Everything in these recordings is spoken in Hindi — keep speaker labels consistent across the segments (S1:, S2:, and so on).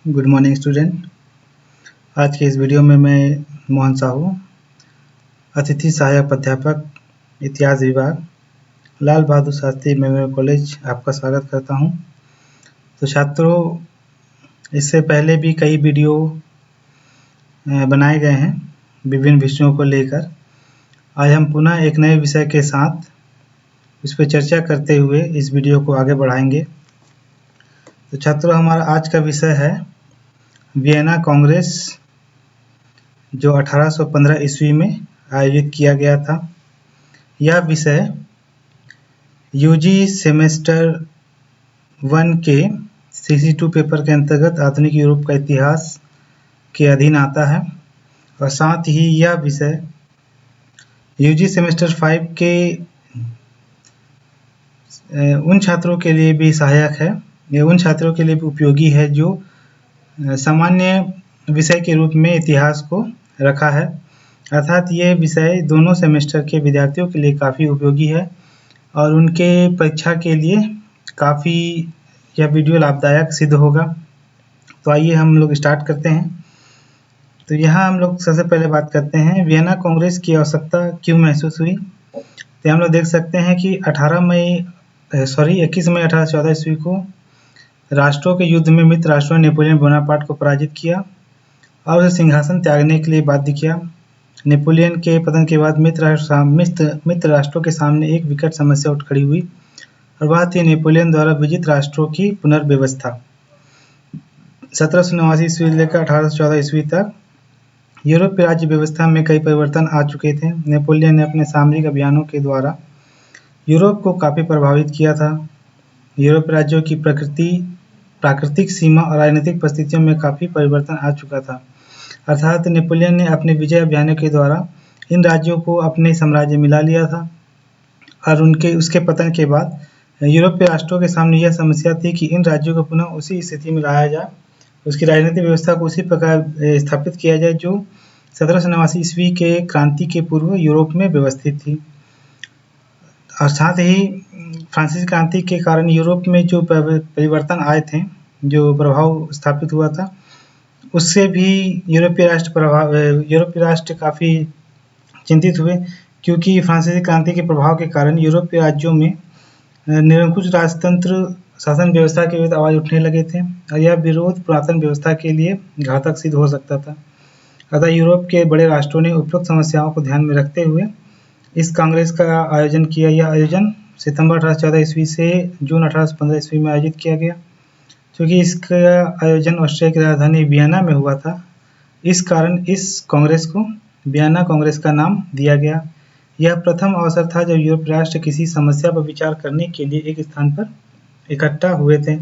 S1: Good morning student. आज के इस वीडियो में मैं मोहन साहू, अतिथि सहायक प्राध्यापक, इतिहास विभाग, लाल बहादुर शास्त्री मेमोरियल कॉलेज आपका स्वागत करता हूं। तो छात्रों, इससे पहले भी कई वीडियो बनाए गए हैं विभिन्न विषयों को लेकर। आज हम पुनः एक नए विषय के साथ इस पर चर्चा करते हुए इस वीडियो को आगे बढ़ाएंगे। तो छात्रों, हमारा आज का विषय है वियना कांग्रेस, जो 1815 ईस्वी में आयोजित किया गया था। यह विषय यूजी सेमेस्टर 1 के CC2 पेपर के अंतर्गत आधुनिक यूरोप का इतिहास के अधीन आता है और साथ ही यह विषय यूजी सेमेस्टर 5 के उन छात्रों के लिए भी सहायक है, या उन छात्रों के लिए भी उपयोगी है जो सामान्य विषय के रूप में इतिहास को रखा है। अर्थात ये विषय दोनों सेमेस्टर के विद्यार्थियों के लिए काफ़ी उपयोगी है और उनके परीक्षा के लिए काफ़ी यह वीडियो लाभदायक सिद्ध होगा। तो आइए हम लोग स्टार्ट करते हैं। तो यहाँ हम लोग सबसे पहले बात करते हैं वियना कांग्रेस की आवश्यकता क्यों महसूस हुई। तो हम लोग देख सकते हैं कि 21 मई 1814 ईस्वी को राष्ट्रों के युद्ध में मित्र राष्ट्रों ने नेपोलियन बोनापार्ट को पराजित किया और उसे सिंहासन त्यागने के लिए बाध्य किया। नेपोलियन के पतन के बाद मित्र राष्ट्रों के सामने एक विकट समस्या उठ खड़ी हुई और वह थी नेपोलियन द्वारा विजित राष्ट्रों की पुनर्व्यवस्था। 1789 ईस्वी लेकर 1814 ईस्वी तक यूरोपीय राज्य व्यवस्था में कई परिवर्तन आ चुके थे। नेपोलियन ने अपने सामरिक अभियानों के द्वारा यूरोप को काफ़ी प्रभावित किया था। यूरोपीय राज्यों की प्राकृतिक सीमा और राजनीतिक परिस्थितियों में काफ़ी परिवर्तन आ चुका था। अर्थात नेपोलियन ने अपने विजय अभियानों के द्वारा इन राज्यों को अपने साम्राज्य में मिला लिया था और उसके पतन के बाद यूरोपीय राष्ट्रों के सामने यह समस्या थी कि इन राज्यों को पुनः उसी स्थिति में लाया जाए, उसकी राजनीतिक व्यवस्था को उसी प्रकार स्थापित किया जाए जो 1789 ईस्वी के क्रांति के पूर्व यूरोप में व्यवस्थित थी। और साथ ही फ्रांसीसी क्रांति के कारण यूरोप में जो परिवर्तन आए थे, जो प्रभाव स्थापित हुआ था, उससे भी यूरोपीय राष्ट्र काफ़ी चिंतित हुए, क्योंकि फ्रांसीसी क्रांति के प्रभाव के कारण यूरोपीय राज्यों में निरंकुश राजतंत्र शासन व्यवस्था के विरुद्ध आवाज उठने लगे थे और यह विरोध पुरातन व्यवस्था के लिए घातक सिद्ध हो सकता था। अतः यूरोप के बड़े राष्ट्रों ने उपरोक्त समस्याओं को ध्यान में रखते हुए इस कांग्रेस का आयोजन किया। यह आयोजन सितंबर 1814 ईस्वी से जून 1815 ईस्वी में आयोजित किया गया। क्योंकि इसका आयोजन ऑस्ट्रिया की राजधानी वियना में हुआ था, इस कारण इस कांग्रेस को वियना कांग्रेस का नाम दिया गया। यह प्रथम अवसर था जब यूरोपीय राष्ट्र किसी समस्या पर विचार करने के लिए एक स्थान पर इकट्ठा हुए थे।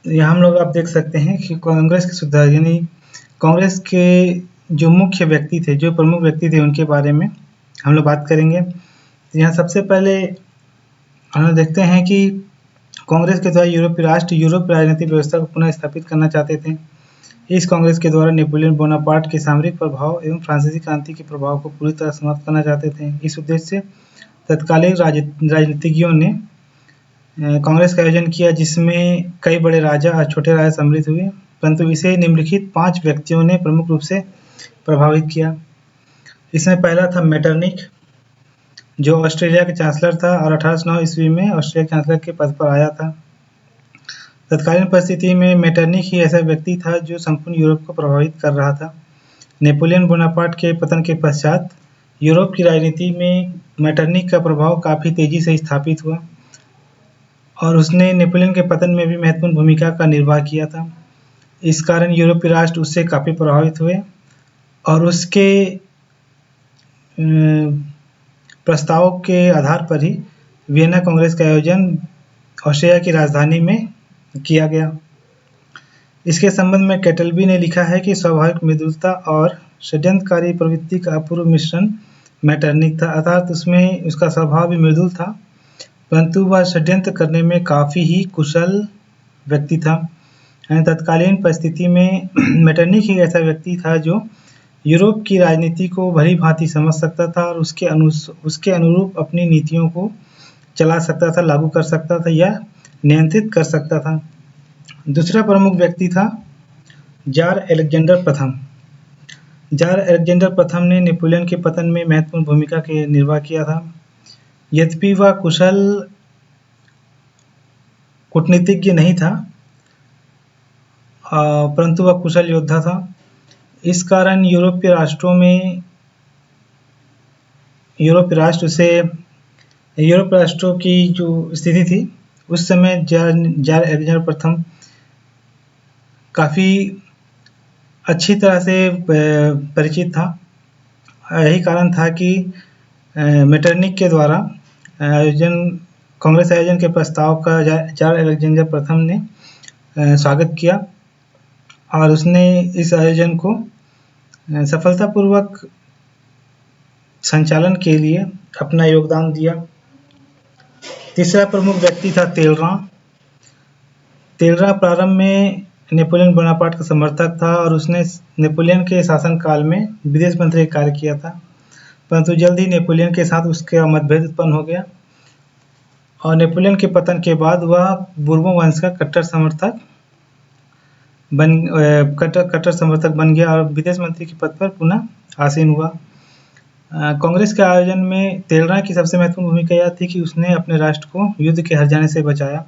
S1: यहाँ हम लोग आप देख सकते हैं कि कांग्रेस के सुधार, यानी कांग्रेस के जो मुख्य व्यक्ति थे, जो प्रमुख व्यक्ति थे, उनके बारे में हम लोग बात करेंगे। यहाँ सबसे पहले हम लोग देखते हैं कि कांग्रेस के द्वारा यूरोपीय राजनीतिक व्यवस्था को पुनः स्थापित करना चाहते थे। इस कांग्रेस के द्वारा नेपोलियन बोनापार्ट के सामरिक प्रभाव एवं फ्रांसीसी क्रांति के प्रभाव को पूरी तरह समाप्त करना चाहते थे। इस उद्देश्य से तत्कालीन राजनीतिज्ञों ने कांग्रेस का आयोजन किया, जिसमें कई बड़े राजा और छोटे राजा सम्मिलित हुए, परंतु इसे निम्नलिखित 5 व्यक्तियों ने प्रमुख रूप से प्रभावित किया। इसमें पहला था मेटरनिख, जो ऑस्ट्रेलिया के चांसलर था और 1809 ईस्वी में ऑस्ट्रेलिया के चांसलर के पद पर आया था। तत्कालीन परिस्थिति में मेटरनिख ही ऐसा व्यक्ति था जो संपूर्ण यूरोप को प्रभावित कर रहा था। नेपोलियन बोनापार्ट के पतन के पश्चात यूरोप की राजनीति में मेटरनिख का प्रभाव काफ़ी तेजी से स्थापित हुआ और उसने नेपोलियन के पतन में भी महत्वपूर्ण भूमिका का निर्वाह किया था। इस कारण यूरोपीय राष्ट्र उससे काफ़ी प्रभावित हुए और उसके प्रस्ताव के आधार पर ही वियना कांग्रेस का आयोजन ऑस्ट्रिया की राजधानी में किया गया। इसके संबंध में कैटलबी ने लिखा है कि स्वाभाविक मृदुलता और षड्यंत्रकारी प्रवृत्ति का अपूर्व मिश्रण मेटरनिख था। अर्थात उसमें उसका स्वभाव भी मृदुल था, परंतु वह षड्यंत्र करने में काफ़ी ही कुशल व्यक्ति था। तत्कालीन परिस्थिति में मेटरनिख ही ऐसा व्यक्ति था जो यूरोप की राजनीति को भली भांति समझ सकता था और उसके अनुरूप अपनी नीतियों को चला सकता था, लागू कर सकता था या नियंत्रित कर सकता था। दूसरा प्रमुख व्यक्ति था जार अलेक्जेंडर प्रथम। जार अलेक्जेंडर प्रथम ने नेपोलियन के पतन में महत्वपूर्ण भूमिका के निर्वाह किया था। यद्यपि वह कुशल कूटनीतिज्ञ नहीं था, परंतु वह कुशल योद्धा था। इस कारण यूरोपीय राष्ट्रों की जो स्थिति थी उस समय जार अलेक्जेंडर प्रथम काफ़ी अच्छी तरह से परिचित था। यही कारण था कि मेटरनिक के द्वारा कांग्रेस आयोजन के प्रस्ताव का जार अलेक्जेंडर प्रथम ने स्वागत किया और उसने इस आयोजन को सफलतापूर्वक संचालन के लिए अपना योगदान दिया। तीसरा प्रमुख व्यक्ति था तेलरा। तेलरा प्रारंभ में नेपोलियन बोनापार्ट का समर्थक था और उसने नेपोलियन के शासनकाल में विदेश मंत्री का कार्य किया था, परंतु जल्द ही नेपोलियन के साथ उसका मतभेद उत्पन्न हो गया और नेपोलियन के पतन के बाद वह बुर्बोन वंश का कट्टर समर्थक बन गया और विदेश मंत्री के पद पर पुनः आसीन हुआ। कांग्रेस के आयोजन में तेलरा की सबसे महत्वपूर्ण भूमिका यह थी कि उसने अपने राष्ट्र को युद्ध के हार जाने से बचाया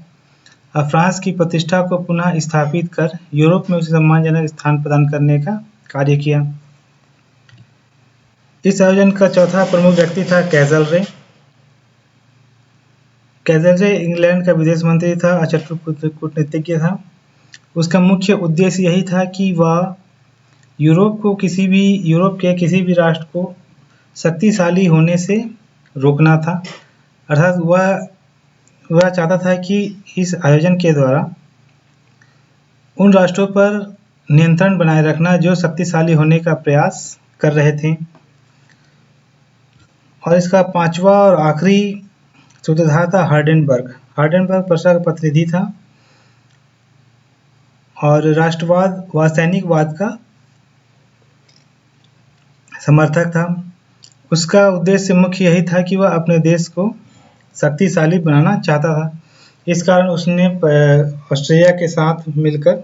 S1: और फ्रांस की प्रतिष्ठा को पुनः स्थापित कर यूरोप में उसे सम्मानजनक स्थान प्रदान करने का कार्य किया। इस आयोजन का चौथा प्रमुख व्यक्ति था कैज़लरे। कैज़लरे इंग्लैंड का विदेश मंत्री था, अचतुर कूटनीतिज्ञ था। उसका मुख्य उद्देश्य यही था कि वह यूरोप के किसी भी राष्ट्र को शक्तिशाली होने से रोकना था। अर्थात वह चाहता था कि इस आयोजन के द्वारा उन राष्ट्रों पर नियंत्रण बनाए रखना जो शक्तिशाली होने का प्रयास कर रहे थे। और इसका पांचवा और आखिरी सूत्रधार था हार्डेनबर्ग। हार्डेनबर्ग प्रशा का प्रतिनिधि था और राष्ट्रवाद व सैनिकवाद का समर्थक था। उसका उद्देश्य मुख्य यही था कि वह अपने देश को शक्तिशाली बनाना चाहता था। इस कारण उसने ऑस्ट्रिया के साथ मिलकर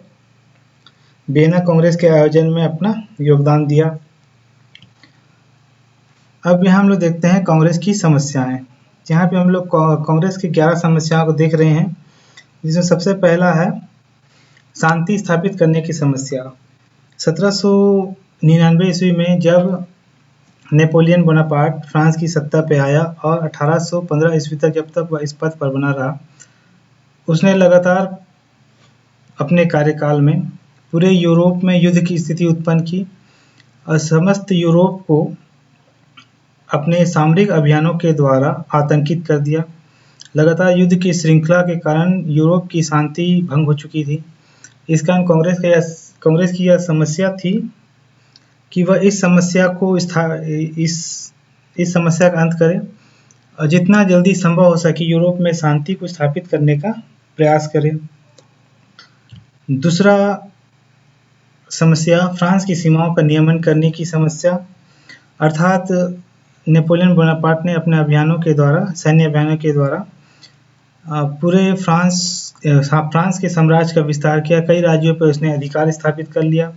S1: वियना कांग्रेस के आयोजन में अपना योगदान दिया। अब यहाँ हम लोग देखते हैं कांग्रेस की समस्याएं। यहाँ पे हम लोग कांग्रेस की 11 समस्याओं को देख रहे हैं, जिसमें सबसे पहला है शांति स्थापित करने की समस्या। 1799 ईस्वी में जब नेपोलियन बोनापार्ट फ्रांस की सत्ता पे आया और 1815 ईस्वी तक जब तक वह इस पद पर बना रहा, उसने लगातार अपने कार्यकाल में पूरे यूरोप में युद्ध की स्थिति उत्पन्न की और समस्त यूरोप को अपने सामरिक अभियानों के द्वारा आतंकित कर दिया। लगातार युद्ध की श्रृंखला के कारण यूरोप की शांति भंग हो चुकी थी। इस कारण कांग्रेस की यह समस्या थी कि वह इस समस्या का अंत करे और जितना जल्दी संभव हो सके यूरोप में शांति को स्थापित करने का प्रयास करे। दूसरा समस्या फ्रांस की सीमाओं का नियमन करने की समस्या, अर्थात नेपोलियन बोनापार्ट ने अपने सैन्य अभियानों के द्वारा पूरे फ्रांस के साम्राज्य का विस्तार किया। कई राज्यों पर उसने अधिकार स्थापित कर लिया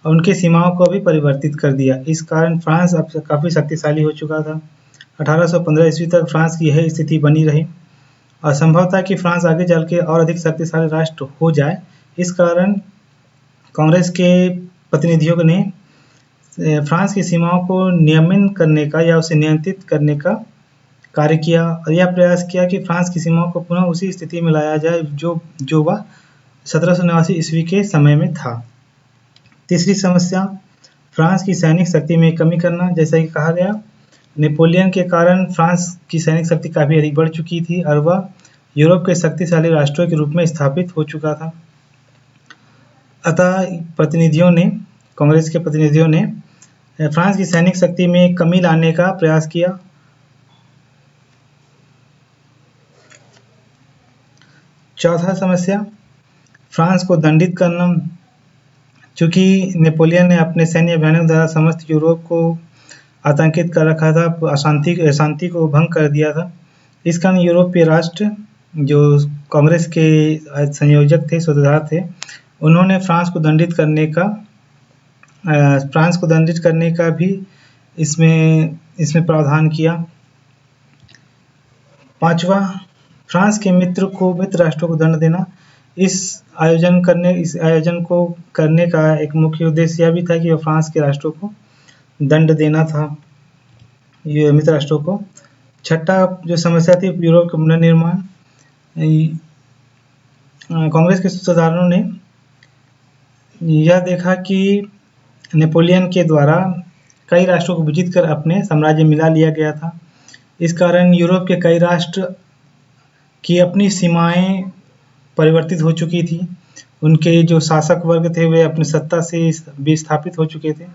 S1: और उनके सीमाओं को भी परिवर्तित कर दिया। इस कारण फ्रांस अब काफ़ी शक्तिशाली हो चुका था। 1815 ईस्वी तक फ्रांस की यह स्थिति बनी रही और संभव था कि फ्रांस आगे चल के और अधिक शक्तिशाली राष्ट्र हो जाए। इस कारण कांग्रेस के प्रतिनिधियों ने फ्रांस की सीमाओं को नियमन करने का या उसे नियंत्रित करने का कार्य किया और यह प्रयास किया कि फ्रांस की सीमाओं को पुनः उसी स्थिति में लाया जाए जो वह 1789 ईस्वी के समय में था। तीसरी समस्या फ्रांस की सैनिक शक्ति में कमी करना। जैसा कि कहा गया, नेपोलियन के कारण फ्रांस की सैनिक शक्ति काफ़ी अधिक बढ़ चुकी थी और वह यूरोप के शक्तिशाली राष्ट्रों के रूप में स्थापित हो चुका था। अतः कांग्रेस के प्रतिनिधियों ने फ्रांस की सैनिक शक्ति में कमी लाने का प्रयास किया। चौथा समस्या फ्रांस को दंडित करना। चूँकि नेपोलियन ने अपने सैन्य अभियानों द्वारा समस्त यूरोप को आतंकित कर रखा था, शांति को भंग कर दिया था, इस कारण यूरोपीय राष्ट्र जो कांग्रेस के संयोजक थे, सूत्रधार थे, उन्होंने फ्रांस को दंडित करने का भी इसमें प्रावधान किया। पांचवा, फ्रांस के मित्र राष्ट्रों को दंड देना। इस आयोजन को करने का एक मुख्य उद्देश्य यह भी था कि फ्रांस के राष्ट्रों को दंड देना था, ये मित्र राष्ट्रों को। छठा जो समस्या थी, यूरोप का पुनर्निर्माण। कांग्रेस के सूत्रधारों ने यह देखा कि नेपोलियन के द्वारा कई राष्ट्रों को विजित कर अपने साम्राज्य मिला लिया गया था। इस कारण यूरोप के कई राष्ट्र की अपनी सीमाएं परिवर्तित हो चुकी थी। उनके जो शासक वर्ग थे वे अपनी सत्ता से विस्थापित हो चुके थे।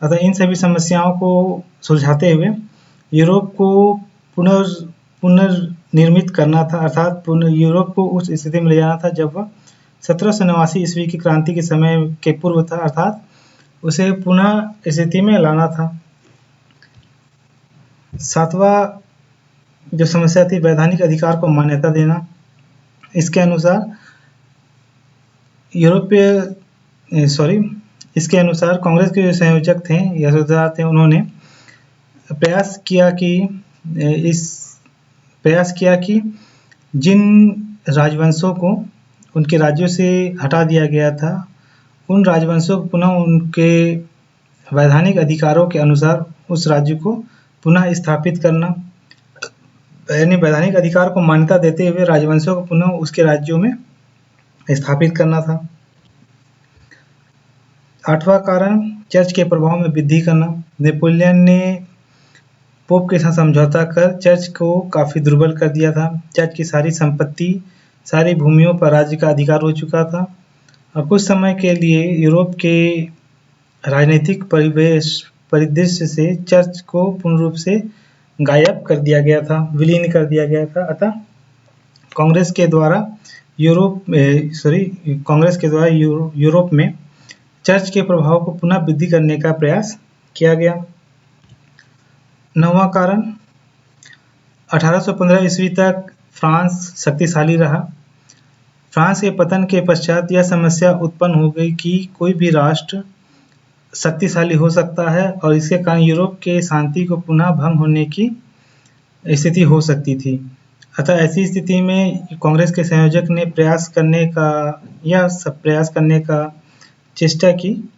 S1: अतः इन सभी समस्याओं को सुलझाते हुए यूरोप को पुनर्निर्मित करना था, अर्थात यूरोप को उस स्थिति में ले जाना था जब वह 1789 ईस्वी की क्रांति के समय के पूर्व था, अर्थात उसे पुनः स्थिति में लाना था। सातवां जो समस्या थी, वैधानिक अधिकार को मान्यता देना। इसके अनुसार कांग्रेस के जो संयोजक थे या सूत्रधार थे, उन्होंने प्रयास किया कि जिन राजवंशों को उनके राज्यों से हटा दिया गया था, उन राजवंशों को पुनः उनके वैधानिक अधिकारों के अनुसार उस राज्य को पुनः स्थापित करना, यानी वैधानिक अधिकार को मान्यता देते हुए राजवंशों को पुनः उसके राज्यों में स्थापित करना था। आठवां कारण, चर्च के प्रभाव में वृद्धि करना। नेपोलियन ने पोप के साथ समझौता कर चर्च को काफ़ी दुर्बल कर दिया था। चर्च की सारी संपत्ति, सारी भूमियों पर राज्य का अधिकार हो चुका था और कुछ समय के लिए यूरोप के राजनीतिक परिदृश्य से चर्च को पूर्ण रूप से गायब कर दिया गया था, विलीन कर दिया गया था। अतः कांग्रेस के द्वारा यूरोप में चर्च के प्रभाव को पुनः वृद्धि करने का प्रयास किया गया। नौवां कारण, 1815 ईस्वी तक फ्रांस शक्तिशाली रहा। फ्रांस के पतन के पश्चात यह समस्या उत्पन्न हो गई कि कोई भी राष्ट्र शक्तिशाली हो सकता है और इसके कारण यूरोप के शांति को पुनः भंग होने की स्थिति हो सकती थी। अतः ऐसी स्थिति में कांग्रेस के संयोजक ने प्रयास करने का चेष्टा की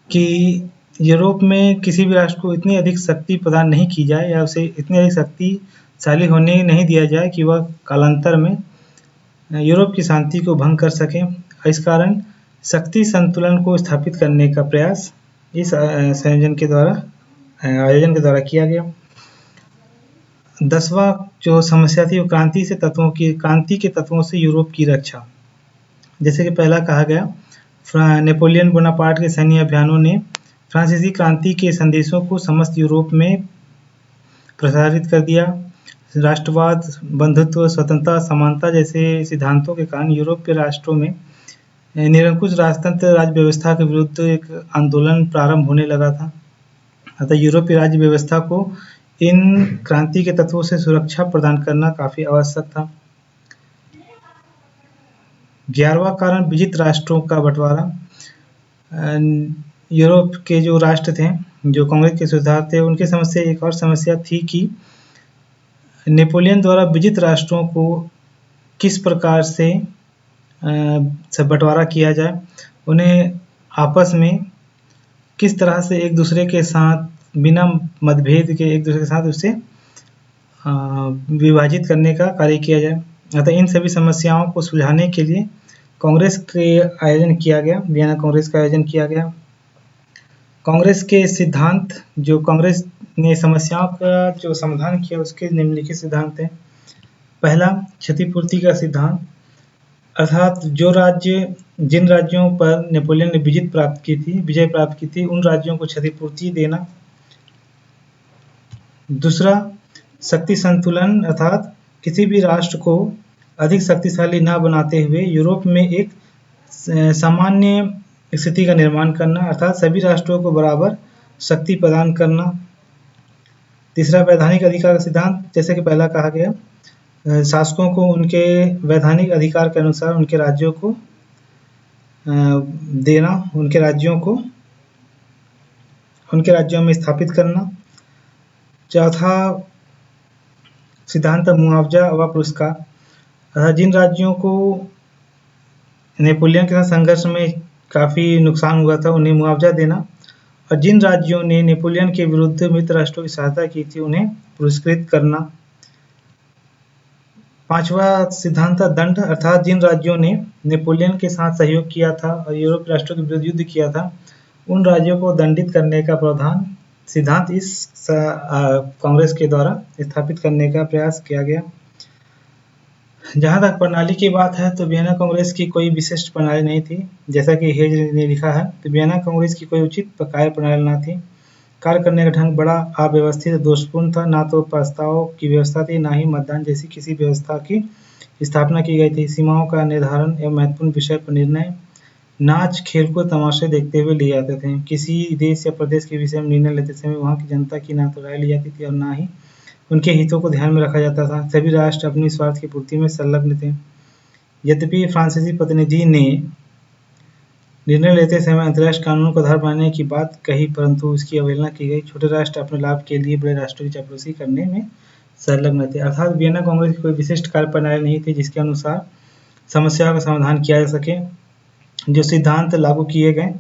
S1: कि यूरोप में किसी भी राष्ट्र को इतनी अधिक शक्ति प्रदान नहीं की जाए या उसे इतनी अधिक शक्तिशाली होने नहीं दिया जाए कि वह कालांतर में यूरोप की शांति को भंग कर सके। इस कारण शक्ति संतुलन को स्थापित करने का प्रयास इस आयोजन के द्वारा किया गया। 10वां जो समस्या थी वो क्रांति के तत्वों से यूरोप की रक्षा। जैसे कि पहला कहा गया, नेपोलियन बोनापार्ट के सैन्य अभियानों ने फ्रांसीसी क्रांति के संदेशों को समस्त यूरोप में प्रसारित कर दिया। राष्ट्रवाद, बंधुत्व, स्वतंत्रता, समानता जैसे सिद्धांतों के कारण यूरोप के राष्ट्रों में निरंकुश राजतंत्र राज्य व्यवस्था के विरुद्ध एक आंदोलन प्रारंभ होने लगा था। अतः यूरोपीय राज्य व्यवस्था को इन क्रांति के तत्वों से सुरक्षा प्रदान करना काफी आवश्यक था। 11वां कारण, विजित राष्ट्रों का बंटवारा। यूरोप के जो राष्ट्र थे, जो कांग्रेस के सुधार थे, उनकी समस्या एक और समस्या थी कि नेपोलियन द्वारा विजित राष्ट्रों को किस प्रकार से बंटवारा किया जाए, उन्हें आपस में किस तरह से एक दूसरे के साथ बिना मतभेद के एक दूसरे के साथ उसे विभाजित करने का कार्य किया जाए। अतः इन सभी समस्याओं को सुलझाने के लिए कांग्रेस का आयोजन किया गया, वियना कांग्रेस का आयोजन किया गया। कांग्रेस के सिद्धांत, जो कांग्रेस ने समस्याओं का जो समाधान किया उसके निम्नलिखित सिद्धांत हैं। पहला, क्षतिपूर्ति का सिद्धांत, अर्थात जिन राज्यों पर नेपोलियन ने विजय प्राप्त की थी उन राज्यों को क्षतिपूर्ति देना। दूसरा, शक्ति संतुलन, अर्थात किसी भी राष्ट्र को अधिक शक्तिशाली न बनाते हुए यूरोप में एक सामान्य स्थिति का निर्माण करना, अर्थात सभी राष्ट्रों को बराबर शक्ति प्रदान करना। तीसरा, वैधानिक अधिकार का सिद्धांत, जैसे कि पहला कहा गया, शासकों को उनके वैधानिक अधिकार के अनुसार उनके राज्यों को देना, उनके राज्यों में स्थापित करना। चौथा सिद्धांत मुआवजा व पुरस्कार। जिन राज्यों को नेपोलियन के साथ संघर्ष में काफ़ी नुकसान हुआ था उन्हें मुआवजा देना, और जिन राज्यों ने नेपोलियन के विरुद्ध मित्र राष्ट्रों की सहायता की थी उन्हें पुरस्कृत करना। पांचवा सिद्धांत दंड, अर्थात जिन राज्यों ने नेपोलियन के साथ सहयोग किया था और यूरोपीय राष्ट्रों के विरुद्ध युद्ध किया था उन राज्यों को दंडित करने का प्रावधान सिद्धांत इस कांग्रेस के द्वारा स्थापित करने का प्रयास किया गया। जहाँ तक प्रणाली की बात है तो वियना कांग्रेस की कोई विशिष्ट प्रणाली नहीं थी। जैसा कि हेज ने लिखा है तो वियना कांग्रेस की कोई उचित कार्य प्रणाली न थी। कार्य करने का ढंग बड़ा अव्यवस्थित दोषपूर्ण था। ना तो प्रस्ताव की व्यवस्था थी, ना ही मतदान जैसी किसी व्यवस्था की स्थापना की गई थी। सीमाओं का निर्धारण एवं महत्वपूर्ण विषय पर निर्णय नाच, खेल को तमाशे देखते हुए लिए जाते थे। किसी देश या प्रदेश के विषय में निर्णय लेते समय वहाँ की जनता की ना तो राय ली जाती थी और ना ही उनके हितों को ध्यान में रखा जाता था। सभी राष्ट्र अपनी स्वार्थ की पूर्ति में संलग्न थे। यद्यपि फ्रांसीसी प्रतिनिधि ने निर्णय लेते समय अंतर्राष्ट्रीय कानून को आधार बनाने की बात कही, परंतु उसकी अवहेलना की गई। छोटे राष्ट्र अपने लाभ के लिए बड़े राष्ट्रों की चापलूसी करने में संलग्न थे। अर्थात वियना कांग्रेस की कोई विशिष्ट कार्य प्रणाली नहीं थी जिसके अनुसार समस्याओं का समाधान किया जा सके। जो सिद्धांत लागू किए गए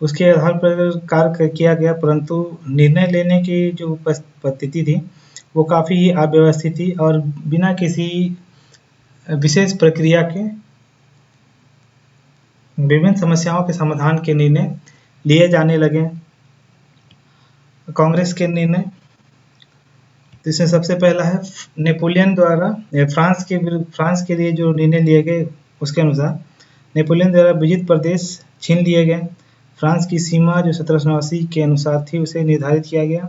S1: उसके आधार पर कार्य किया गया, परंतु निर्णय लेने की जो पद्धति थी वो काफ़ी ही अव्यवस्थित थी और बिना किसी विशेष प्रक्रिया के विभिन्न समस्याओं के समाधान के निर्णय लिए जाने लगे। कांग्रेस के निर्णय, जिसमें सबसे पहला है नेपोलियन द्वारा फ्रांस के लिए जो निर्णय लिए गए उसके अनुसार नेपोलियन द्वारा विजित प्रदेश छीन लिए गए। फ्रांस की सीमा जो 1789 के अनुसार थी उसे निर्धारित किया गया।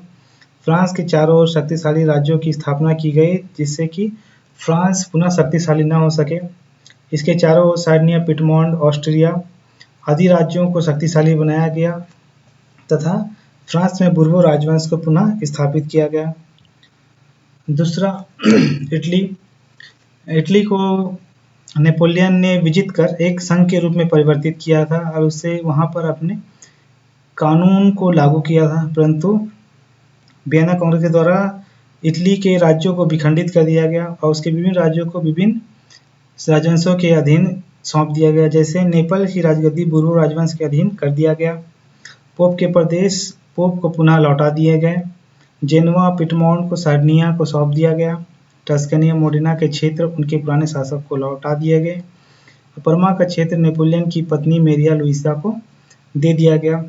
S1: फ्रांस के चारों ओर शक्तिशाली राज्यों की स्थापना की गई जिससे कि फ्रांस पुनः शक्तिशाली न हो सके। इसके चारों ओर सार्डिनिया, पिटमॉन्ट, ऑस्ट्रिया आदि राज्यों को शक्तिशाली बनाया गया तथा फ्रांस में बुर्बो राजवंश को पुनः स्थापित किया गया। दूसरा इटली को नेपोलियन ने विजित कर एक संघ के रूप में परिवर्तित किया था और उससे वहाँ पर अपने कानून को लागू किया था, परंतु वियना कांग्रेस के द्वारा इटली के राज्यों को विखंडित कर दिया गया और उसके विभिन्न राज्यों को विभिन्न राजवंशों के अधीन सौंप दिया गया। जैसे नेपाल की राजगद्दी बुर्बो राजवंश के अधीन कर दिया गया। पोप के प्रदेश पोप को पुनः लौटा दिए गए। जेनवा, पिटमॉन्ट को सार्डिनिया को सौंप दिया गया। टस्कनी, मोडेना के क्षेत्र उनके पुराने शासक को लौटा दिए गए। परमा का क्षेत्र नेपोलियन की पत्नी मेरिया लुइसा को दे दिया गया।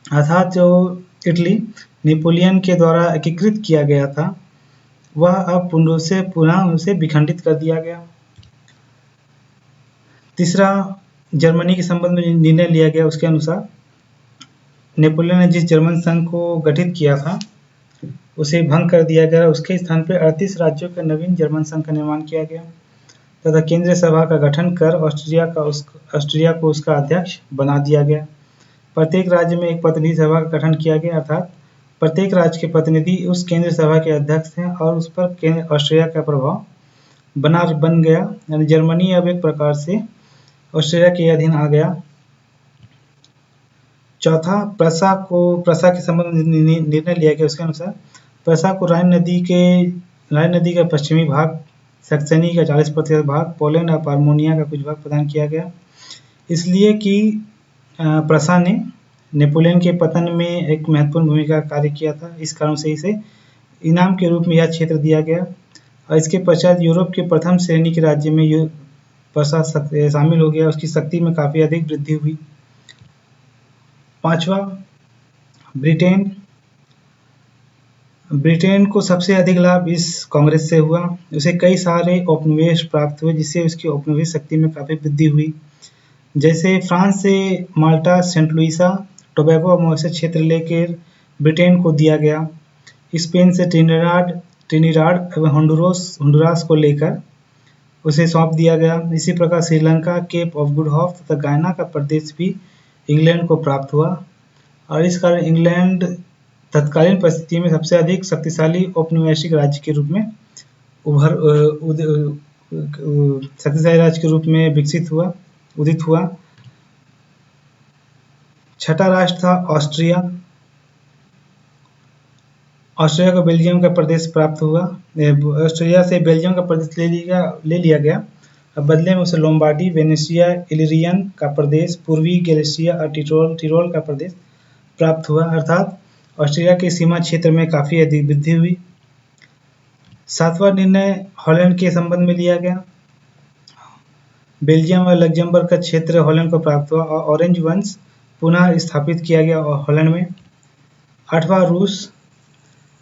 S1: अर्थात जो इटली नेपोलियन के द्वारा एकीकृत किया गया था वह अब पुनः उसे विखंडित कर दिया गया। तीसरा, जर्मनी के संबंध में निर्णय लिया गया उसके अनुसार नेपोलियन ने जिस जर्मन संघ को गठित किया था उसे भंग कर दिया गया। उसके स्थान पर 38 राज्यों का नवीन जर्मन संघ का निर्माण किया गया तथा केंद्रीय सभा का गठन कर ऑस्ट्रिया को उसका अध्यक्ष बना दिया गया। प्रत्येक राज्य में एक प्रतिनिधि सभा का गठन किया गया, अर्थात प्रत्येक राज्य के प्रतिनिधि उस केंद्रीय सभा के अध्यक्ष हैं और उस पर ऑस्ट्रिया का प्रभाव बन गया। यानी जर्मनी अब एक प्रकार से ऑस्ट्रिया के अधीन आ गया। चौथा, प्रसा के संबंध में निर्णय लिया गया। उसके अनुसार प्रसा को राइन नदी का पश्चिमी भाग, सैक्सनी का 40% भाग, पोलैंड और पार्मेनिया का कुछ भाग प्रदान किया गया, इसलिए कि प्रसा ने नेपोलियन के पतन में एक महत्वपूर्ण भूमिका कार्य किया था। इस कारण से इसे इनाम के रूप में यह क्षेत्र दिया गया और इसके पश्चात यूरोप के प्रथम श्रेणी के राज्य में प्रसा शामिल हो गया। उसकी शक्ति में काफ़ी अधिक वृद्धि हुई। पांचवा, ब्रिटेन को सबसे अधिक लाभ इस कांग्रेस से हुआ। उसे कई सारे उपनिवेश प्राप्त हुए जिससे उसकी उपनिवेश शक्ति में काफ़ी वृद्धि हुई। जैसे फ्रांस से माल्टा, सेंट लुइसा, टोबैगो और मॉरिशस क्षेत्र लेकर ब्रिटेन को दिया गया। स्पेन से ट्रिनिडाड एवं होंडुरास को लेकर उसे सौंप दिया गया। इसी प्रकार Sri Lanka, Cape of Good Hope तथा गायना का प्रदेश भी इंग्लैंड को प्राप्त हुआ और इस कारण इंग्लैंड तत्कालीन परिस्थिति में सबसे अधिक शक्तिशाली औपनिवेशिक राज्य के रूप में शक्तिशाली राज्य के रूप में उदित हुआ। छठा राष्ट्र था ऑस्ट्रिया। ऑस्ट्रिया को बेल्जियम का प्रदेश प्राप्त हुआ। ऑस्ट्रिया से बेल्जियम का प्रदेश ले लिया गया। अब बदले में उसे लोम्बार्डी, वेनेशिया, इलिरियन का प्रदेश, पूर्वी गैलिसिया और टिरोल का प्रदेश प्राप्त हुआ। अर्थात ऑस्ट्रिया के सीमा क्षेत्र में काफ़ी अधिक वृद्धि हुई। सातवां निर्णय हॉलैंड के संबंध में लिया गया। बेल्जियम और लग्जमबर्ग का क्षेत्र हॉलैंड को प्राप्त हुआ और ऑरेंज वंश पुनः स्थापित किया गया हॉलैंड में। आठवां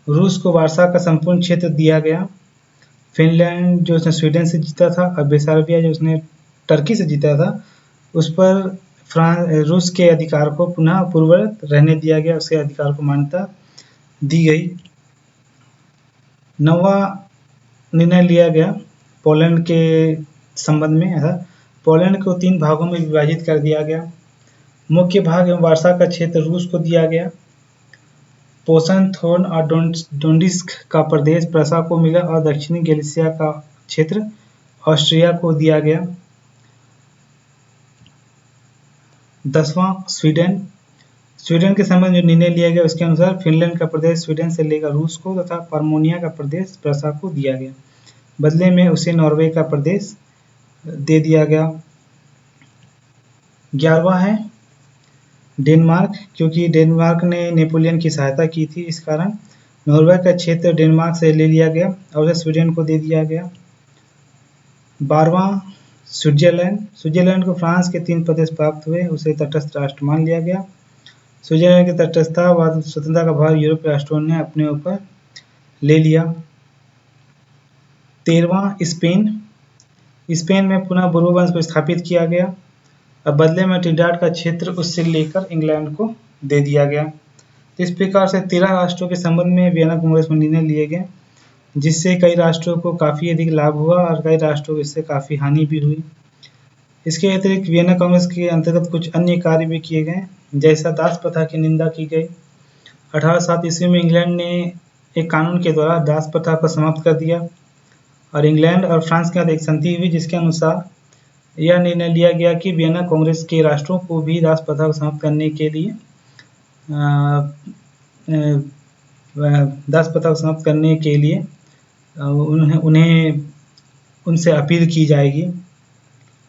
S1: रूस को वार्सा का संपूर्ण क्षेत्र दिया गया। फिनलैंड जो उसने स्वीडन से जीता था और बेसारबिया जो उसने टर्की से जीता था, उस पर रूस के अधिकार को पुनः पूर्ववत रहने दिया गया, उसके अधिकार को मान्यता दी गई। नौवां निर्णय लिया गया पोलैंड के संबंध में। पोलैंड को 3 भागों में विभाजित कर दिया गया। मुख्य भाग एवं वार्सा का क्षेत्र रूस को दिया गया। पोसन, थोर्न और डोनेट्स्क का प्रदेश प्रसा को मिला और दक्षिणी गैलिसिया का क्षेत्र ऑस्ट्रिया को दिया गया। 10वां स्वीडन के संबंध में जो निर्णय लिया गया उसके अनुसार फिनलैंड का प्रदेश स्वीडन से लेकर रूस को तथा पार्मोनिया का प्रदेश प्रसा को दिया गया। बदले में उसे नॉर्वे का प्रदेश दे दिया गया। 11वां है डेनमार्क। क्योंकि डेनमार्क ने नेपोलियन की सहायता की थी, इस कारण नॉर्वे का क्षेत्र डेनमार्क से ले लिया गया और उसे स्वीडन को दे दिया गया। 12वां स्विट्जरलैंड को फ्रांस के 3 प्रदेश प्राप्त हुए, उसे तटस्थ राष्ट्र मान लिया गया। स्विट्जरलैंड की तटस्थता व स्वतंत्रता का भार यूरोपीय राष्ट्रों ने अपने ऊपर ले लिया। 13वां स्पेन में पुनः बोर्बो वंश को स्थापित किया गया। अब बदले में ट्रिनिडाद का क्षेत्र उससे लेकर इंग्लैंड को दे दिया गया। तो इस प्रकार से 13 राष्ट्रों के संबंध में वियना कांग्रेस में निर्णय लिए गए, जिससे कई राष्ट्रों को काफ़ी अधिक लाभ हुआ और कई राष्ट्रों को इससे काफ़ी हानि भी हुई। इसके अतिरिक्त वियना कांग्रेस के अंतर्गत कुछ अन्य कार्य भी किए गए, जैसा दास प्रथा की निंदा की गई। 1807 ईस्वी में इंग्लैंड ने एक कानून के द्वारा दास प्रथा को समाप्त कर दिया और इंग्लैंड और फ्रांस के साथ एक संधि हुई, जिसके अनुसार यह निर्णय लिया गया कि वियना कांग्रेस के राष्ट्रों को भी दास प्रथा को समाप्त करने के लिए उन्हें उनसे अपील की जाएगी।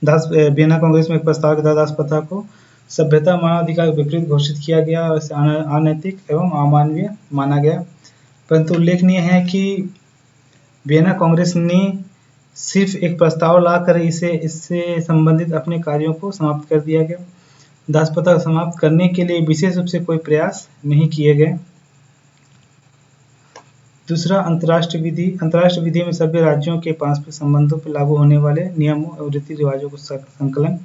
S1: वियना कांग्रेस में एक प्रस्ताव के द्वारा दास प्रथा को सभ्यता मानवाधिकार के विपरीत घोषित किया गया और इसे अनैतिक एवं अमानवीय माना गया। परंतु उल्लेखनीय है कि वियना कांग्रेस ने सिर्फ एक प्रस्ताव लाकर इससे संबंधित अपने कार्यों को समाप्त कर दिया गया। दास प्रथा को समाप्त करने के लिए विशेष रूप से कोई प्रयास नहीं किए गए। दूसरा, अंतर्राष्ट्रीय विधि। अंतर्राष्ट्रीय विधि में सभी राज्यों के पारस्परिक संबंधों पर लागू होने वाले नियमों और रीति रिवाजों को संकलन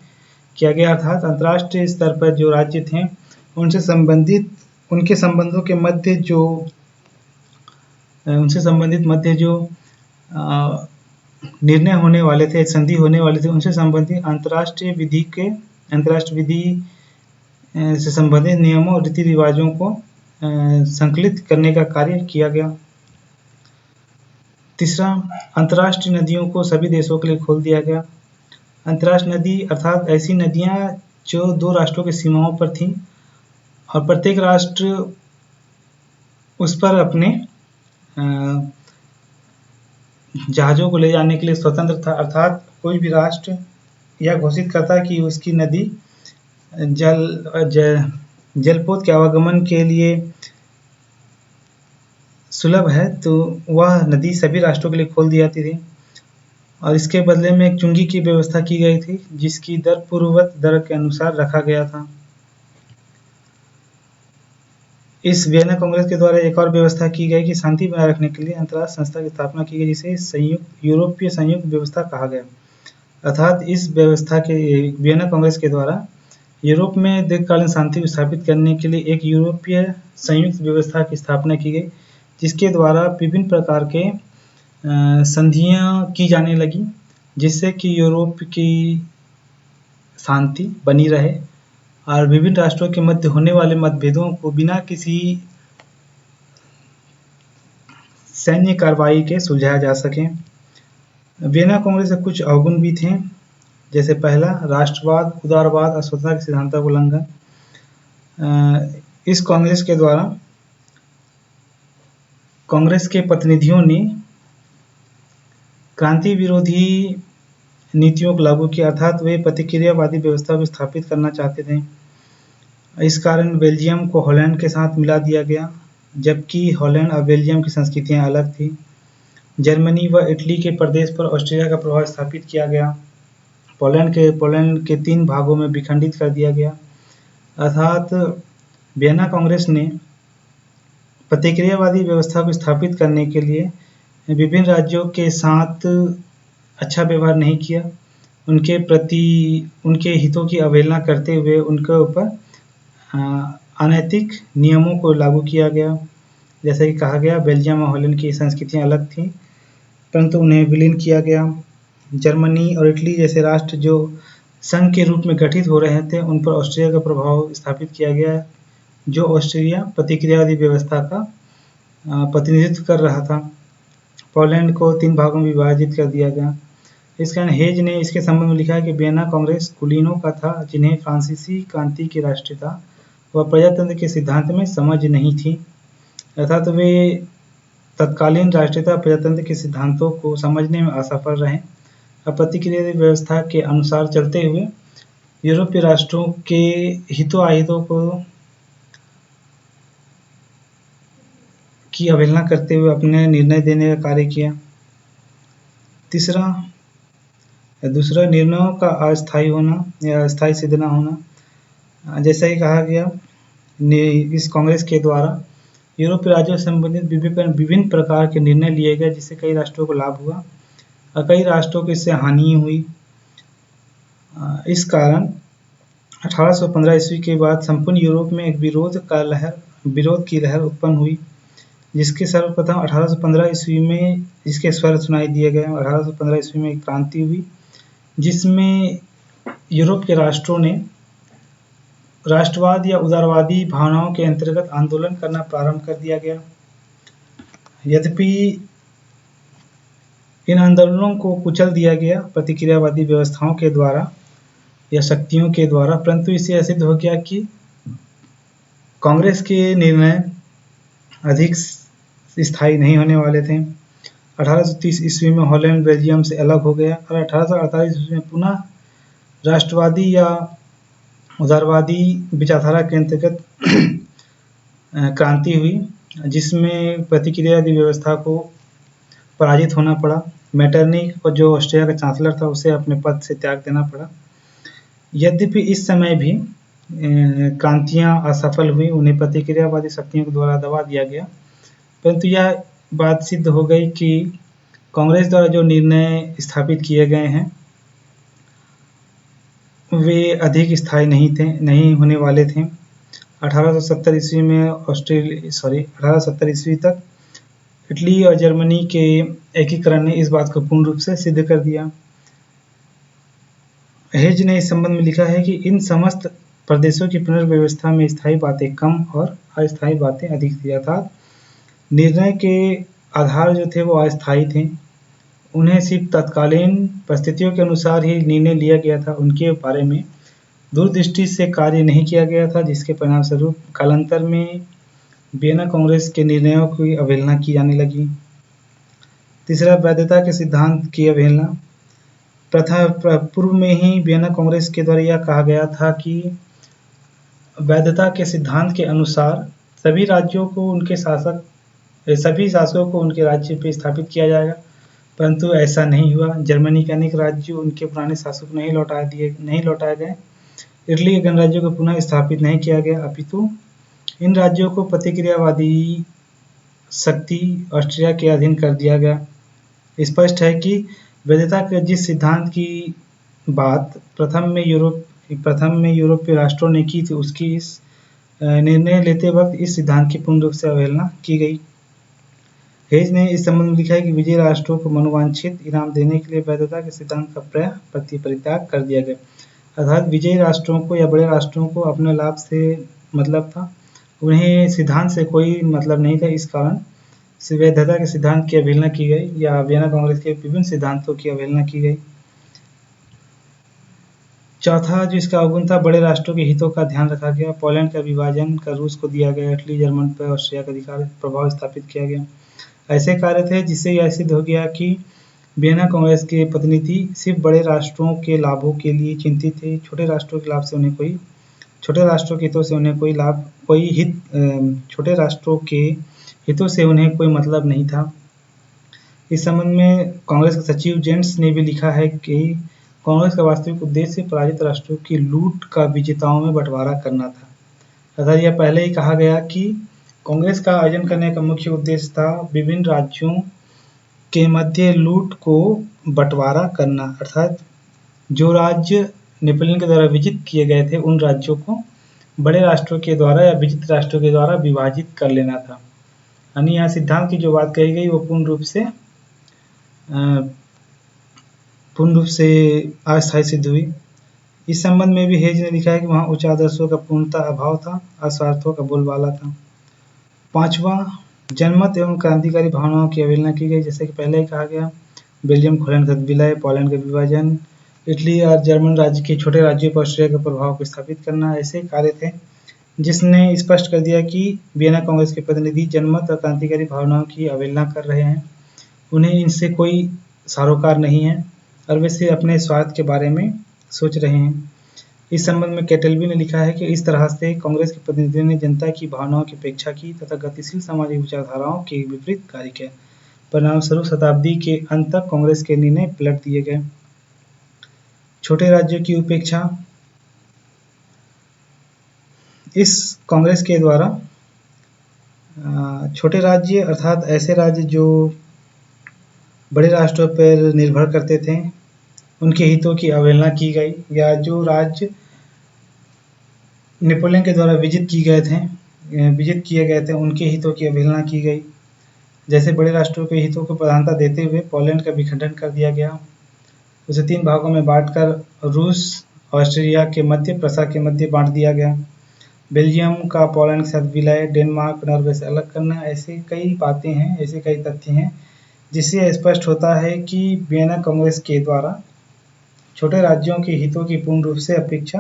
S1: किया गया। अर्थात अंतर्राष्ट्रीय स्तर पर जो राज्य थे उनसे संबंधित मध्य जो निर्णय होने वाले थे, संधि होने वाले थे, उनसे संबंधित अंतर्राष्ट्रीय विधि से संबंधित नियमों और रीति रिवाजों को संकलित करने का कार्य किया गया। तीसरा, अंतर्राष्ट्रीय नदियों को सभी देशों के लिए खोल दिया गया। अंतर्राष्ट्रीय नदी अर्थात ऐसी नदियां जो 2 राष्ट्रों की सीमाओं पर थीं और प्रत्येक राष्ट्र उस पर अपने जहाज़ों को ले जाने के लिए स्वतंत्र था। अर्थात कोई भी राष्ट्र यह घोषित करता कि उसकी नदी जलपोत के आवागमन के लिए सुलभ है, तो वह नदी सभी राष्ट्रों के लिए खोल दी जाती थी और इसके बदले में एक चुंगी की व्यवस्था की गई थी, जिसकी दर पूर्ववत दर के अनुसार रखा गया था। इस वियना कांग्रेस के द्वारा एक और व्यवस्था की गई कि शांति बनाए रखने के लिए अंतर्राष्ट्रीय संस्था की स्थापना की गई, जिसे यूरोपीय संयुक्त व्यवस्था कहा गया। अर्थात इस व्यवस्था के वियना कांग्रेस के द्वारा यूरोप में दीर्घकालीन शांति को स्थापित करने के लिए एक यूरोपीय संयुक्त व्यवस्था की स्थापना की गई, जिसके द्वारा विभिन्न प्रकार के संधियां की जाने लगी, जिससे कि यूरोप की शांति बनी रहे और विभिन्न राष्ट्रों के मध्य होने वाले मतभेदों को बिना किसी सैन्य कार्रवाई के सुलझाया जा सके। वियना कांग्रेस के कुछ अवगुण भी थे, जैसे पहला, राष्ट्रवाद, उदारवाद और स्वतंत्रता के सिद्धांतों का उल्लंघन। इस कांग्रेस के द्वारा कांग्रेस के प्रतिनिधियों ने क्रांति विरोधी नीतियों को लागू किया, अर्थात वे प्रतिक्रियावादी व्यवस्था को स्थापित करना चाहते थे। इस कारण बेल्जियम को हॉलैंड के साथ मिला दिया गया, जबकि हॉलैंड और बेल्जियम की संस्कृतियां अलग थी। जर्मनी व इटली के प्रदेश पर ऑस्ट्रिया का प्रभाव स्थापित किया गया। पोलैंड के 3 भागों में विखंडित कर दिया गया, अर्थात वियना कांग्रेस ने प्रतिक्रियावादी व्यवस्था को स्थापित करने के लिए विभिन्न राज्यों के साथ अच्छा व्यवहार नहीं किया। उनके हितों की अवहेलना करते हुए उनके ऊपर अनैतिक नियमों को लागू किया गया। जैसा कि कहा गया, बेल्जियम और हॉलैंड की संस्कृतियां अलग थीं, परंतु उन्हें विलीन किया गया। जर्मनी और इटली जैसे राष्ट्र जो संघ के रूप में गठित हो रहे थे, उन पर ऑस्ट्रिया का प्रभाव स्थापित किया गया, जो ऑस्ट्रिया प्रतिक्रियावादी व्यवस्था का प्रतिनिधित्व कर रहा था। पोलैंड को 3 भागों में विभाजित कर दिया गया। इस कारण हेज ने इसके संबंध में लिखा है कि वियना कांग्रेस कुलीनों का था, जिन्हें फ्रांसीसी क्रांति की राष्ट्रीयता व प्रजातंत्र के सिद्धांत में समझ नहीं थी, अर्थात वे तत्कालीन राष्ट्रीयता प्रजातंत्र के सिद्धांतों को समझने में असफल रहे और प्रतिक्रियावादी व्यवस्था के अनुसार चलते हुए यूरोपीय राष्ट्रों के हितों अहितों की अवहेलना करते हुए अपने निर्णय देने का कार्य किया। दूसरा, निर्णयों का अस्थायी होना या अस्थायी सिद्ध न होना। जैसा कि कहा गया, इस कांग्रेस के द्वारा यूरोपीय राज्यों से संबंधित विभिन्न प्रकार के निर्णय लिए गए, जिससे कई राष्ट्रों को लाभ हुआ और कई राष्ट्रों को इससे हानि हुई। इस कारण 1815 ईस्वी के बाद संपूर्ण यूरोप में एक विरोध की लहर उत्पन्न हुई, जिसके सर्वप्रथम 1815 ईस्वी में इसके स्वर सुनाई दिए गए। 1815 ईस्वी में एक क्रांति हुई, जिसमें यूरोप के राष्ट्रों ने राष्ट्रवाद या उदारवादी भावनाओं के अंतर्गत आंदोलन करना प्रारंभ कर दिया गया। यद्यपि इन आंदोलनों को कुचल दिया गया प्रतिक्रियावादी व्यवस्थाओं के द्वारा या शक्तियों के द्वारा, परंतु इससे सिद्ध हो गया कि कांग्रेस के निर्णय अधिक स्थायी नहीं होने वाले थे। 1830 ईस्वी में हॉलैंड बेल्जियम से अलग हो गया और 1848 ईस्वी में पुनः राष्ट्रवादी या उदारवादी विचारधारा के अंतर्गत क्रांति हुई, जिसमें प्रतिक्रियावादी व्यवस्था को पराजित होना पड़ा। मेटरनिख को, जो ऑस्ट्रिया का चांसलर था, उसे अपने पद से त्याग देना पड़ा। यद्यपि इस समय भी क्रांतियां असफल हुई, उन्हें प्रतिक्रियावादी शक्तियों के द्वारा दबा दिया गया, परंतु यह बात सिद्ध हो गई कि कांग्रेस द्वारा जो निर्णय स्थापित किए गए हैं वे अधिक स्थायी नहीं होने वाले थे। 1870 ईस्वी में 1870 ईस्वी तक इटली और जर्मनी के एकीकरण ने इस बात को पूर्ण रूप से सिद्ध कर दिया। हेज ने इस संबंध में लिखा है कि इन समस्त प्रदेशों की पुनर्व्यवस्था में स्थायी बातें कम और अस्थायी बातें अधिक थी, अर्थात निर्णय के आधार जो थे वो अस्थायी थे। उन्हें सिर्फ तत्कालीन परिस्थितियों के अनुसार ही निर्णय लिया गया था, उनके बारे में दूरदृष्टि से कार्य नहीं किया गया था, जिसके परिणाम स्वरूप कालांतर में वियना कांग्रेस के निर्णयों की अवहेलना की जाने लगी। तीसरा, वैधता के सिद्धांत की अवहेलना। पूर्व में ही वियना कांग्रेस के द्वारा यह कहा गया था कि वैधता के सिद्धांत के अनुसार सभी शासकों को उनके राज्य पे स्थापित किया जाएगा, परंतु ऐसा नहीं हुआ। जर्मनी के अनेक राज्य उनके पुराने शासक नहीं लौटाए गए। इटली के गणराज्यों को पुनः स्थापित नहीं किया गया, अपितु इन राज्यों को प्रतिक्रियावादी शक्ति ऑस्ट्रिया के अधीन कर दिया गया। स्पष्ट है कि वैधता के जिस सिद्धांत की बात प्रथम में यूरोपीय राष्ट्रों ने की थी, उसकी इस निर्णय लेते वक्त इस सिद्धांत की पूर्ण रूप से अवहेलना की गई। हेज ने इस संबंध में लिखा है कि विजयी राष्ट्रों को मनोवांछित इनाम देने के लिए वैधता के सिद्धांत का परित्याग कर दिया गया, अर्थात विजयी राष्ट्रों को या बड़े राष्ट्रों को अपने लाभ से मतलब था, उन्हें सिद्धांत से कोई मतलब नहीं था। इस कारण वैधता के सिद्धांत की अवहेलना की गई या वियना कांग्रेस के विभिन्न सिद्धांतों की अवहेलना की गई। चौथा जो इसका अवगुण था, बड़े राष्ट्रों के हितों का ध्यान रखा गया। पोलैंड का विभाजन का रूस को दिया गया, इटली जर्मन पर ऑस्ट्रिया का अधिकार प्रभाव स्थापित किया गया। ऐसे कार्य थे जिससे यह सिद्ध हो गया कि वियना कांग्रेस के प्रतिनिधि सिर्फ बड़े राष्ट्रों के लाभों के लिए चिंतित थे। छोटे राष्ट्रों के हितों से उन्हें छोटे राष्ट्रों के हितों से उन्हें कोई मतलब नहीं था। इस संबंध में कांग्रेस के सचिव जेम्स ने भी लिखा है कि कांग्रेस का वास्तविक उद्देश्य पराजित राष्ट्रों की लूट का विजेताओं में बंटवारा करना था। अर्थात यह पहले ही कहा गया कि कांग्रेस का आयोजन करने का मुख्य उद्देश्य था विभिन्न राज्यों के मध्य लूट को बंटवारा करना, अर्थात जो राज्य नेपोलियन के द्वारा विजित किए गए थे उन राज्यों को बड़े राष्ट्रों के द्वारा या विजित राष्ट्रों के द्वारा विभाजित कर लेना था। यानी यहाँ सिद्धांत की जो बात कही गई वो पूर्ण रूप से अस्थायी सिद्ध हुई। इस संबंध में भी हेज ने लिखा है कि वहाँ उच्च आदर्शों का पूर्णतः अभाव था, अस्वार्थों का बोलबाला था। पांचवा, जनमत एवं क्रांतिकारी भावनाओं की अवहेलना की गई। जैसे कि पहले ही कहा गया, बेल्जियम खोलन का विलय, पोलैंड का विभाजन, इटली और जर्मन राज्य के छोटे राज्यों पर ऑस्ट्रिया के प्रभाव को स्थापित करना, ऐसे कार्य थे जिसने स्पष्ट कर दिया कि वियना कांग्रेस के प्रतिनिधि जनमत और क्रांतिकारी भावनाओं की अवहेलना कर रहे हैं। उन्हें इनसे कोई सरोकार नहीं है और वे सिर्फ अपने स्वार्थ के बारे में सोच रहे हैं। इस संबंध में कैटलबी ने लिखा है कि इस तरह से कांग्रेस के प्रतिनिधियों ने जनता की भावनाओं की उपेक्षा की तथा गतिशील सामाजिक विचारधाराओं के विपरीत कार्य किया। परिणामस्वरूप शताब्दी के अंत तक कांग्रेस के निर्णय पलट दिए गए। छोटे राज्यों की उपेक्षा। इस कांग्रेस के द्वारा छोटे राज्य अर्थात ऐसे राज्य जो बड़े राष्ट्रों पर निर्भर करते थे उनके हितों की अवहेलना की गई, या जो राज्य नेपोलियन के द्वारा विजित किए गए थे उनके हितों की अवहेलना की गई। जैसे बड़े राष्ट्रों के हितों को प्रधानता देते हुए पोलैंड का विखंडन कर दिया गया, उसे 3 भागों में बांटकर रूस ऑस्ट्रिया के मध्य, प्रसा के मध्य बांट दिया गया। बेल्जियम का पोलैंड के साथ विलय, डेनमार्क नॉर्वे से अलग करना, ऐसे कई बातें हैं, ऐसे कई तथ्य हैं जिससे स्पष्ट होता है कि वियना कांग्रेस के द्वारा छोटे राज्यों के हितों की पूर्ण रूप से अपेक्षा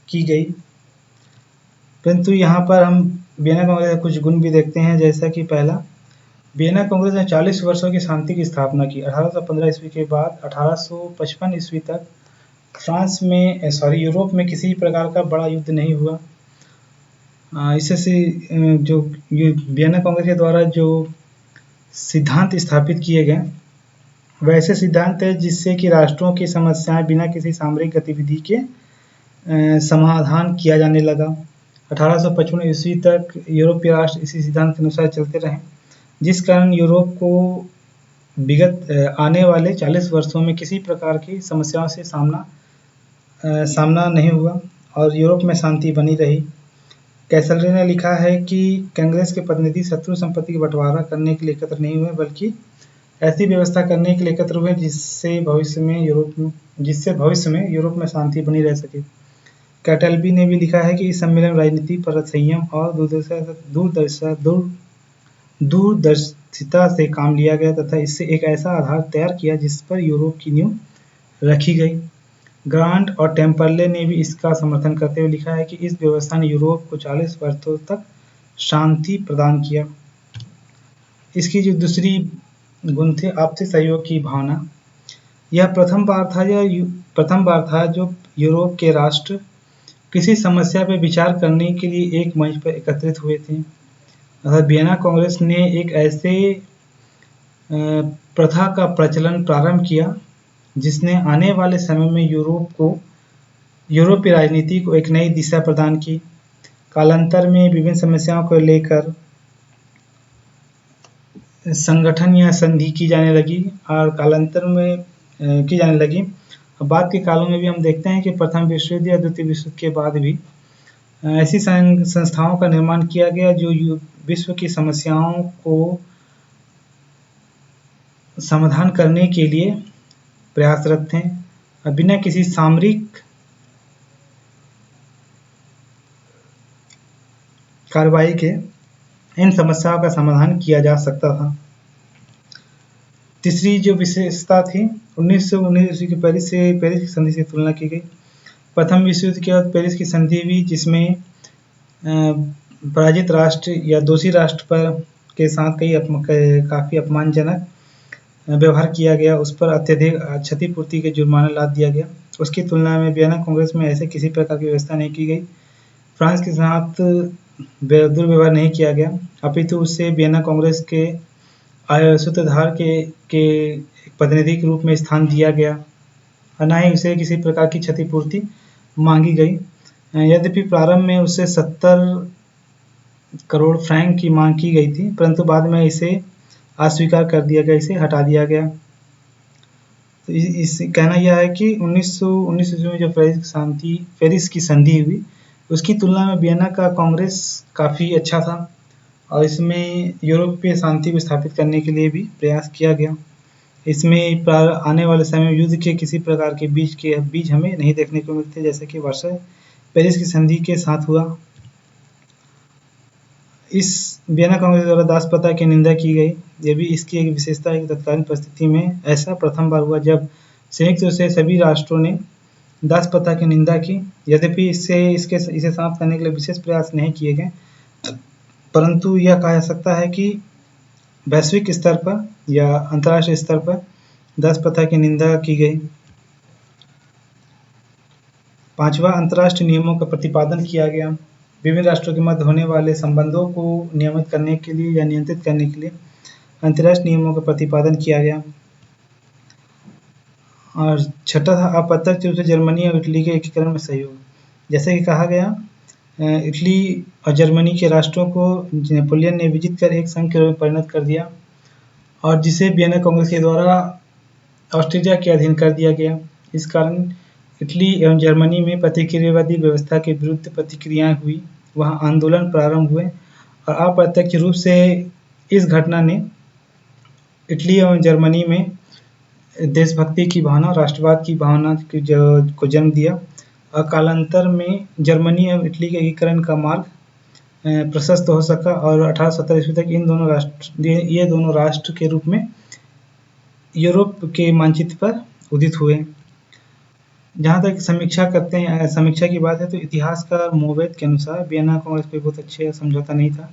S1: की गई। परंतु यहाँ पर हम वियना कांग्रेस के कुछ गुण भी देखते हैं। जैसा कि पहला, वियना कांग्रेस ने 40 वर्षों की शांति की स्थापना की। 1815 ईस्वी के बाद 1855 ईस्वी तक यूरोप में किसी प्रकार का बड़ा युद्ध नहीं हुआ। इससे जो वियना कांग्रेस के द्वारा जो सिद्धांत स्थापित किए गए वैसे सिद्धांत है जिससे कि राष्ट्रों की समस्याएं बिना किसी सामरिक गतिविधि के समाधान किया जाने लगा। 1855 ईस्वी तक यूरोपीय राष्ट्र इसी सिद्धांत के अनुसार चलते रहे, जिस कारण यूरोप को विगत आने वाले 40 वर्षों में किसी प्रकार की समस्याओं से सामना नहीं हुआ और यूरोप में शांति बनी रही। कैसलरे ने लिखा है कि कांग्रेस के प्रतिनिधि शत्रु संपत्ति का बंटवारा करने के लिए एकत्र नहीं हुए, बल्कि ऐसी व्यवस्था करने के लिए एकत्र हुए जिससे भविष्य में यूरोप में शांति बनी रह सके। कैटलबी ने भी लिखा है कि इस सम्मेलन राजनीति पर संयम और दूरदर्शिता से काम लिया गया तथा इससे एक ऐसा आधार तैयार किया जिस पर यूरोप की नींव रखी गई। ग्रांट और टेम्परले ने भी इसका समर्थन करते हुए लिखा है कि इस व्यवस्था ने यूरोप को 40 वर्षों तक शांति प्रदान किया। इसकी जो दूसरी गुण थे, आपसी सहयोग की भावना। यह प्रथम बार था जो यूरोप के राष्ट्र किसी समस्या पर विचार करने के लिए एक मंच पर एकत्रित हुए थे। वियना कांग्रेस ने एक ऐसे प्रथा का प्रचलन प्रारंभ किया जिसने आने वाले समय में यूरोपीय राजनीति को एक नई दिशा प्रदान की। कालांतर में विभिन्न समस्याओं को लेकर संगठन या संधि की जाने लगी और कालांतर में की जाने लगी। बाद के कालों में भी हम देखते हैं कि प्रथम विश्व युद्ध या द्वितीय विश्व युद्ध के बाद भी ऐसी संस्थाओं का निर्माण किया गया जो विश्व की समस्याओं को समाधान करने के लिए प्रयासरत थे, बिना किसी सामरिक कार्रवाई के इन समस्याओं का समाधान किया जा सकता था। तीसरी जो विशेषता थी 1919 की पेरिस की संधि से तुलना की गई। प्रथम विश्व युद्ध के बाद पेरिस की संधि हुई, जिसमें पराजित राष्ट्र या दोषी राष्ट्र पर के साथ काफ़ी अपमानजनक व्यवहार किया गया, उस पर अत्यधिक क्षतिपूर्ति के जुर्माना लाद दिया गया। उसकी तुलना में वियना कांग्रेस में ऐसे किसी प्रकार की व्यवस्था नहीं की गई। फ्रांस के साथ दुर्व्यवहार नहीं किया गया, अपितु उससे वियना कांग्रेस के सूत्रधार के प्रतिनिधि के रूप में स्थान दिया गया और न ही उसे किसी प्रकार की क्षतिपूर्ति मांगी गई। यद्यपि प्रारंभ में उससे 70 करोड़ फ्रैंक की मांग की गई थी, परंतु बाद में इसे अस्वीकार कर दिया गया, इसे हटा दिया गया। तो इस कहना यह है कि 1919 में जो पेरिस की संधि हुई, उसकी तुलना में वियना का कांग्रेस काफ़ी अच्छा था और इसमें यूरोपीय शांति को स्थापित करने के लिए भी प्रयास किया गया। इसमें आने वाले समय में युद्ध के किसी प्रकार के बीज हमें नहीं देखने को मिलते, जैसे कि वर्षा पेरिस की संधि के साथ हुआ। इस वियना कांग्रेस द्वारा दासप्रथा की निंदा की गई। ये भी इसकी एक विशेषता है कि तत्कालीन परिस्थिति में ऐसा प्रथम बार हुआ जब संयुक्त रूप से सभी राष्ट्रों ने दासप्रथा की निंदा की। यद्यपि इसे समाप्त करने के लिए विशेष प्रयास नहीं किए गए, परंतु यह कहा जा सकता है कि वैश्विक स्तर पर या अंतर्राष्ट्रीय स्तर पर दासप्रथा की निंदा की गई। पांचवा, अंतर्राष्ट्रीय नियमों का प्रतिपादन किया गया। विभिन्न राष्ट्रों के मध्य होने वाले संबंधों को नियमित करने के लिए या नियंत्रित करने के लिए अंतर्राष्ट्रीय नियमों का प्रतिपादन किया गया। और छठा था अप्रत्यक्ष रूप से जर्मनी और इटली के एकीकरण में सहयोग। जैसे कि कहा गया, इटली और जर्मनी के राष्ट्रों को नेपोलियन ने विजित कर एक संघ के रूप में परिणत कर दिया और जिसे वियना कांग्रेस के द्वारा ऑस्ट्रिया के अधीन कर दिया गया। इस कारण इटली एवं जर्मनी में प्रतिक्रियावादी व्यवस्था के विरुद्ध प्रतिक्रियाएं हुई, वहाँ आंदोलन प्रारंभ हुए और अप्रत्यक्ष रूप से इस घटना ने इटली एवं जर्मनी में देशभक्ति की भावना, राष्ट्रवाद की भावना को जन्म दिया और कालांतर में जर्मनी एवं इटली के एकीकरण का मार्ग प्रशस्त हो सका और 1870 ईस्वी तक ये दोनों राष्ट्र के रूप में यूरोप के मानचित्र पर उदित हुए। जहाँ तक समीक्षा की बात है तो इतिहासकार मोवेत के अनुसार वियना कांग्रेस पे बहुत अच्छे समझौता नहीं था,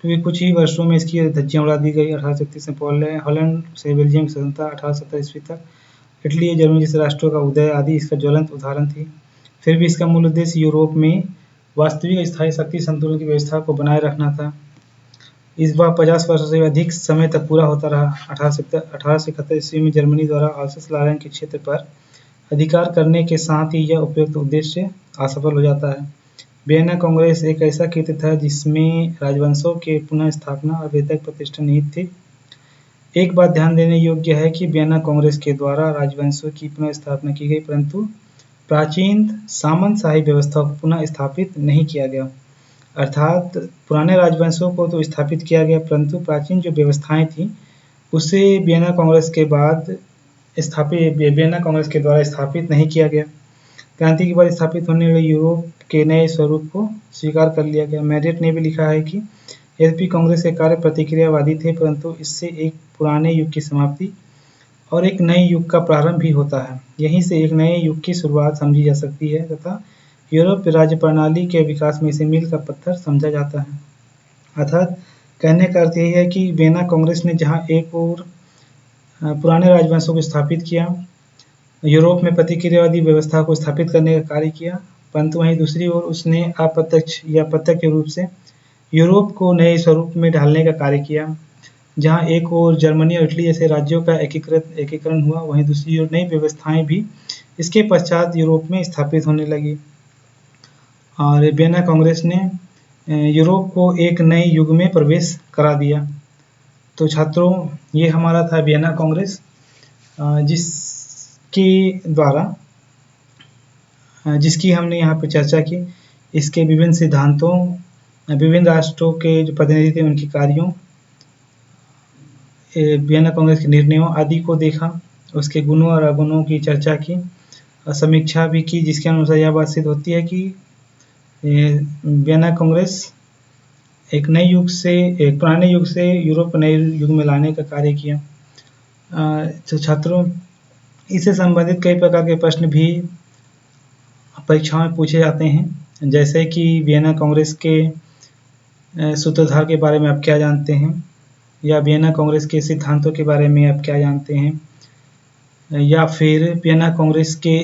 S1: क्योंकि कुछ ही वर्षों में इसकी धज्जियां उड़ा दी गई। 1831 में हॉलैंड से बेल्जियम की स्वतंत्रता, 1870 ईस्वी तक इटली और जर्मनी जैसे राष्ट्रों का उदय आदि इसका ज्वलंत उदाहरण थी। फिर भी इसका मूल उद्देश्य यूरोप में वास्तविक स्थायी शक्ति संतुलन की व्यवस्था को बनाए रखना था। इस बार 50 वर्षों से अधिक समय तक पूरा होता रहा। 1871 ईस्वी में जर्मनी द्वारा अल्सस-लॉरेन के क्षेत्र पर अधिकार करने के साथ ही यह उपयुक्त उद्देश्य असफल हो जाता है। वियना कांग्रेस एक ऐसा कृत्य था जिसमें राजवंशों के पुनः स्थापना और वैधानिक प्रतिष्ठा निहित थी। एक बात ध्यान देने योग्य है कि वियना कांग्रेस के द्वारा राजवंशों की पुनः स्थापना की गई, परंतु प्राचीन सामंतशाही व्यवस्था को पुनः स्थापित नहीं किया गया। अर्थात पुराने राजवंशों को तो स्थापित किया गया, परंतु प्राचीन जो व्यवस्थाएं थी उसे वियना कांग्रेस के द्वारा स्थापित नहीं किया गया। क्रांति के बाद स्थापित होने वाले यूरोप के नए स्वरूप को स्वीकार कर लिया गया। मैरियट ने भी लिखा है कि यद्यपि कांग्रेस के कार्य प्रतिक्रियावादी थे, परंतु इससे एक पुराने युग की समाप्ति और एक नए युग का प्रारंभ भी होता है। यहीं से एक नए युग की शुरुआत समझी जा सकती है तथा यूरोपीय राज्य प्रणाली के विकास में इसे मील का पत्थर समझा जाता है। अर्थात कहने का अर्थ यही है कि वियना कांग्रेस ने जहाँ एक और पुराने राजवंशों को स्थापित किया, यूरोप में प्रतिक्रियावादी व्यवस्था को स्थापित करने का कार्य किया, परंतु वहीं दूसरी ओर उसने अप्रत्यक्ष या प्रत्यक्ष रूप से यूरोप को नए स्वरूप में ढालने का कार्य किया। जहाँ एक ओर जर्मनी और इटली जैसे राज्यों का एकीकरण हुआ, वहीं दूसरी ओर नई व्यवस्थाएं भी इसके पश्चात यूरोप में स्थापित होने लगी और वियना कांग्रेस ने यूरोप को एक नए युग में प्रवेश करा दिया। तो छात्रों, ये हमारा था वियना कांग्रेस, जिसकी हमने यहाँ पे चर्चा की। इसके विभिन्न सिद्धांतों, विभिन्न राष्ट्रों के जो प्रतिनिधि थे उनके कार्यों, वियना कांग्रेस के निर्णयों आदि को देखा, उसके गुणों और अवगुणों की चर्चा की और समीक्षा भी की, जिसके अनुसार यह बात सिद्ध होती है कि वियना कांग्रेस एक पुराने युग से यूरोप को नए युग में लाने का कार्य किया। तो छात्रों, इससे संबंधित कई प्रकार के प्रश्न भी परीक्षाओं में पूछे जाते हैं, जैसे कि वियना कांग्रेस के सूत्रधार के बारे में आप क्या जानते हैं, या वियना कांग्रेस के सिद्धांतों के बारे में आप क्या जानते हैं, या फिर वियना कांग्रेस के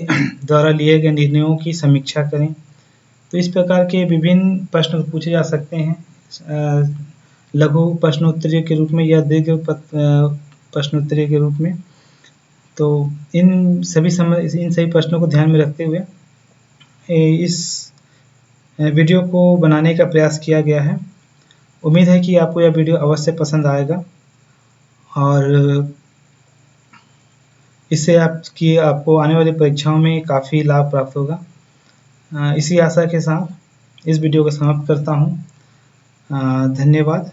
S1: द्वारा लिए गए निर्णयों की समीक्षा करें। तो इस प्रकार के विभिन्न प्रश्न पूछे जा सकते हैं लघु प्रश्नोत्तरी के रूप में या दीर्घ प्रश्नोत्तरी के रूप में। तो इन सभी प्रश्नों को ध्यान में रखते हुए इस वीडियो को बनाने का प्रयास किया गया है। उम्मीद है कि आपको यह वीडियो अवश्य पसंद आएगा और इससे आपको आने वाली परीक्षाओं में काफ़ी लाभ प्राप्त होगा। इसी आशा के साथ इस वीडियो को समाप्त करता हूँ। धन्यवाद।